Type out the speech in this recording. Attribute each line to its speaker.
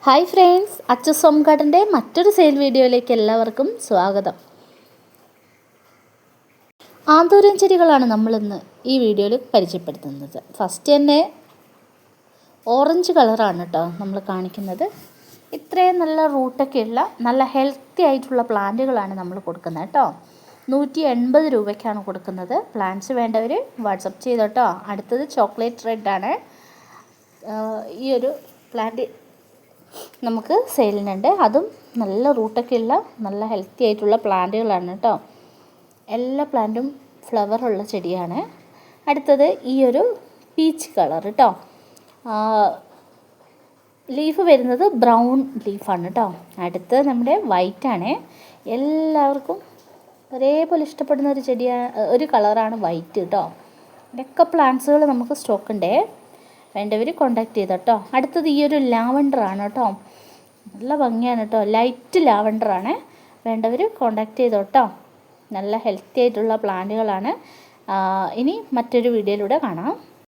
Speaker 1: Hi friends, അച്ചസ് home ഗാർഡൻ്റെ മറ്റൊരു sale വീഡിയോയിലേക്ക് എല്ലാവർക്കും സ്വാഗതം. ആന്തൂറിയം ചെടികളാണ് നമ്മളിന്ന് ഈ വീഡിയോയിൽ പരിചയപ്പെടുത്തുന്നത്. ഫസ്റ്റ് തന്നെ ഓറഞ്ച് കളറാണ് കേട്ടോ നമ്മൾ കാണിക്കുന്നത്. ഇത്രയും നല്ല റൂട്ടൊക്കെയുള്ള നല്ല ഹെൽത്തി ആയിട്ടുള്ള പ്ലാന്റുകളാണ് നമ്മൾ കൊടുക്കുന്നത് കേട്ടോ. 180 രൂപയ്ക്കാണ് കൊടുക്കുന്നത്. പ്ലാന്റ്സ് വേണ്ടവർ വാട്സപ്പ് ചെയ്തോട്ടോ. അടുത്തത് ചോക്ലേറ്റ് റെഡാണ്. ഈ ഒരു പ്ലാന്റ് നമുക്ക് സെയിലിനുണ്ട്. അതും നല്ല റൂട്ടൊക്കെയുള്ള നല്ല ഹെൽത്തി ആയിട്ടുള്ള പ്ലാന്റുകളാണ് കേട്ടോ. എല്ലാ പ്ലാന്റും ഫ്ലവറുള്ള ചെടിയാണ്. അടുത്തത് ഈ ഒരു പീച്ച് കളർ കേട്ടോ. ലീഫ് വരുന്നത് ബ്രൗൺ ലീഫാണ് കേട്ടോ. അടുത്തത് നമ്മുടെ വൈറ്റാണ്. എല്ലാവർക്കും ഒരേപോലെ ഇഷ്ടപ്പെടുന്ന ഒരു ഒരു കളറാണ് വൈറ്റ് കേട്ടോ. ഇതൊക്കെ പ്ലാന്റ്സുകൾ നമുക്ക് സ്റ്റോക്ക് ഉണ്ടേ. വേണ്ടവർ കോണ്ടാക്ട് ചെയ്തോ കേട്ടോ. അടുത്തത് ഈ ഒരു ലാവണ്ടറാണ് കേട്ടോ. നല്ല ഭംഗിയാണ് കേട്ടോ. ലൈറ്റ് ലാവണ്ടറാണ്. വേണ്ടവർ കോണ്ടാക്ട് ചെയ്തോ കേട്ടോ. നല്ല ഹെൽത്തി ആയിട്ടുള്ള പ്ലാന്റുകളാണ്. ഇനി മറ്റൊരു വീഡിയോയിലൂടെ കാണാം.